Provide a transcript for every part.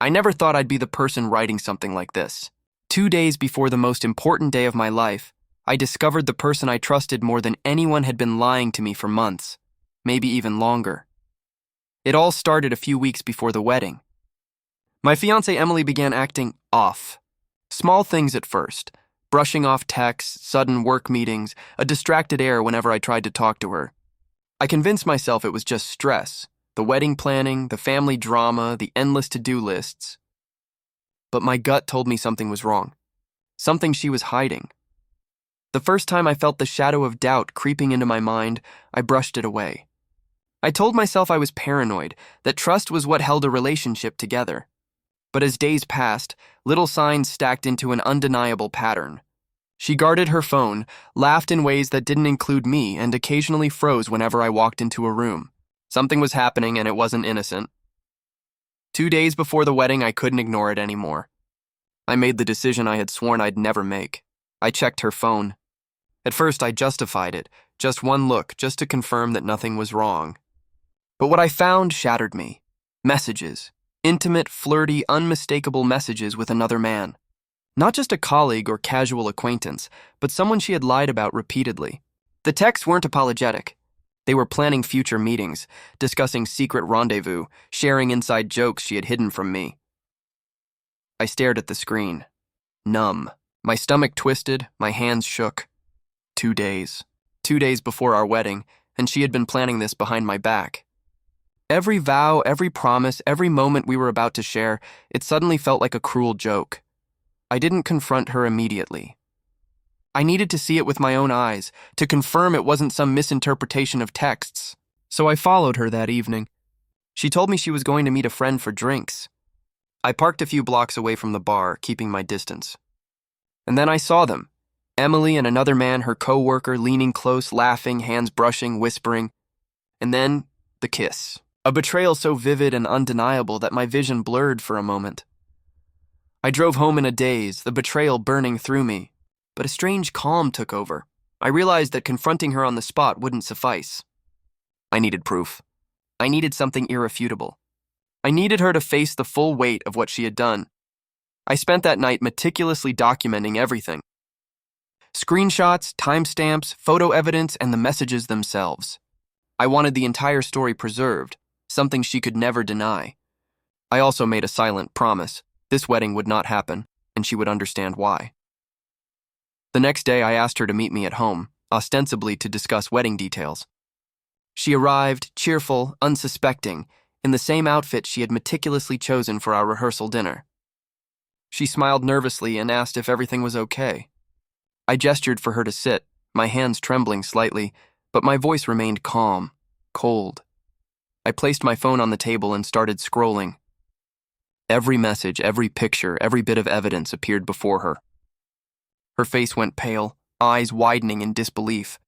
I never thought I'd be the person writing something like this. 2 days before the most important day of my life, I discovered the person I trusted more than anyone had been lying to me for months, maybe even longer. It all started a few weeks before the wedding. My fiancée Emily began acting off. Small things at first, brushing off texts, sudden work meetings, a distracted air whenever I tried to talk to her. I convinced myself it was just stress, the wedding planning, the family drama, the endless to-do lists. But my gut told me something was wrong, something she was hiding. The first time I felt the shadow of doubt creeping into my mind, I brushed it away. I told myself I was paranoid, that trust was what held a relationship together. But as days passed, little signs stacked into an undeniable pattern. She guarded her phone, laughed in ways that didn't include me, and occasionally froze whenever I walked into a room. Something was happening and it wasn't innocent. 2 days before the wedding, I couldn't ignore it anymore. I made the decision I had sworn I'd never make. I checked her phone. At first, I justified it, just one look, just to confirm that nothing was wrong. But what I found shattered me. Messages. Intimate, flirty, unmistakable messages with another man. Not just a colleague or casual acquaintance, but someone she had lied about repeatedly. The texts weren't apologetic. They were planning future meetings, discussing secret rendezvous, sharing inside jokes she had hidden from me. I stared at the screen, numb. My stomach twisted, my hands shook. 2 days. 2 days before our wedding, and she had been planning this behind my back. Every vow, every promise, every moment we were about to share, it suddenly felt like a cruel joke. I didn't confront her immediately. I needed to see it with my own eyes, to confirm it wasn't some misinterpretation of texts. So I followed her that evening. She told me she was going to meet a friend for drinks. I parked a few blocks away from the bar, keeping my distance. And then I saw them. Emily and another man, her coworker, leaning close, laughing, hands brushing, whispering. And then, the kiss. A betrayal so vivid and undeniable that my vision blurred for a moment. I drove home in a daze, the betrayal burning through me. But a strange calm took over. I realized that confronting her on the spot wouldn't suffice. I needed proof. I needed something irrefutable. I needed her to face the full weight of what she had done. I spent that night meticulously documenting everything. Screenshots, timestamps, photo evidence, and the messages themselves. I wanted the entire story preserved, something she could never deny. I also made a silent promise. This wedding would not happen, and she would understand why. The next day, I asked her to meet me at home, ostensibly to discuss wedding details. She arrived, cheerful, unsuspecting, in the same outfit she had meticulously chosen for our rehearsal dinner. She smiled nervously and asked if everything was okay. I gestured for her to sit, my hands trembling slightly, but my voice remained calm, cold. I placed my phone on the table and started scrolling. Every message, every picture, every bit of evidence appeared before her. Her face went pale, eyes widening in disbelief.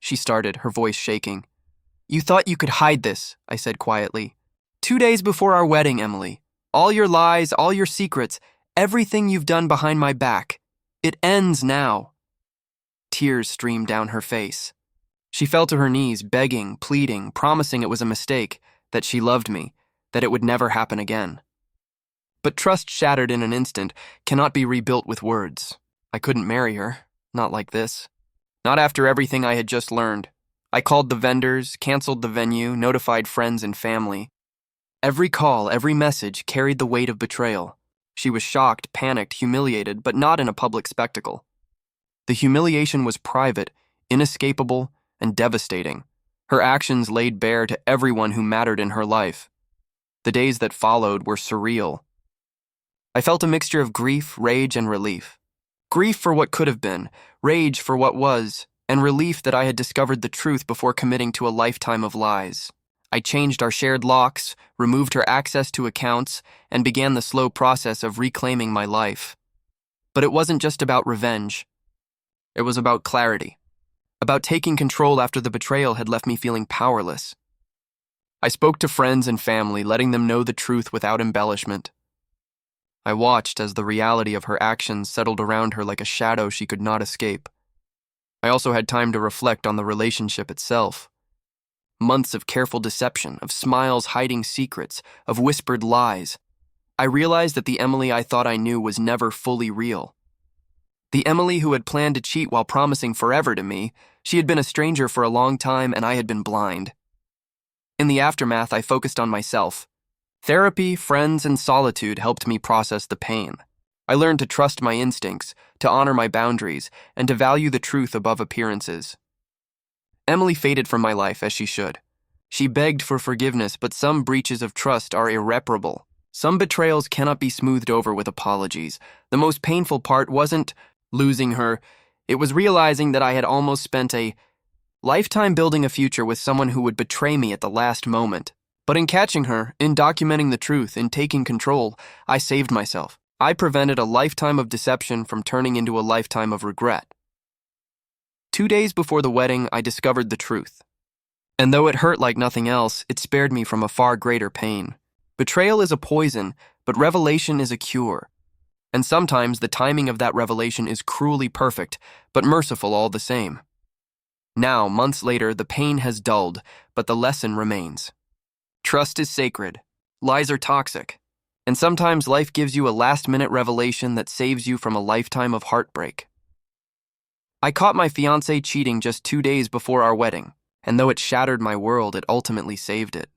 She started, her voice shaking. You thought you could hide this, I said quietly. 2 days before our wedding, Emily. All your lies, all your secrets, everything you've done behind my back. It ends now. Tears streamed down her face. She fell to her knees, begging, pleading, promising it was a mistake, that she loved me, that it would never happen again. But trust shattered in an instant cannot be rebuilt with words. I couldn't marry her, not like this. Not after everything I had just learned. I called the vendors, canceled the venue, notified friends and family. Every call, every message carried the weight of betrayal. She was shocked, panicked, humiliated, but not in a public spectacle. The humiliation was private, inescapable, and devastating. Her actions laid bare to everyone who mattered in her life. The days that followed were surreal. I felt a mixture of grief, rage, and relief. Grief for what could have been, rage for what was, and relief that I had discovered the truth before committing to a lifetime of lies. I changed our shared locks, removed her access to accounts, and began the slow process of reclaiming my life. But it wasn't just about revenge. It was about clarity. About taking control after the betrayal had left me feeling powerless. I spoke to friends and family, letting them know the truth without embellishment. I watched as the reality of her actions settled around her like a shadow she could not escape. I also had time to reflect on the relationship itself. Months of careful deception, of smiles hiding secrets, of whispered lies. I realized that the Emily I thought I knew was never fully real. The Emily who had planned to cheat while promising forever to me, she had been a stranger for a long time and I had been blind. In the aftermath, I focused on myself. Therapy, friends, and solitude helped me process the pain. I learned to trust my instincts, to honor my boundaries, and to value the truth above appearances. Emily faded from my life as she should. She begged for forgiveness, but some breaches of trust are irreparable. Some betrayals cannot be smoothed over with apologies. The most painful part wasn't losing her. It was realizing that I had almost spent a lifetime building a future with someone who would betray me at the last moment. But in catching her, in documenting the truth, in taking control, I saved myself. I prevented a lifetime of deception from turning into a lifetime of regret. 2 days before the wedding, I discovered the truth. And though it hurt like nothing else, it spared me from a far greater pain. Betrayal is a poison, but revelation is a cure. And sometimes the timing of that revelation is cruelly perfect, but merciful all the same. Now, months later, the pain has dulled, but the lesson remains. Trust is sacred. Lies are toxic. And sometimes life gives you a last-minute revelation that saves you from a lifetime of heartbreak. I caught my fiancé cheating just 2 days before our wedding, and though it shattered my world, it ultimately saved it.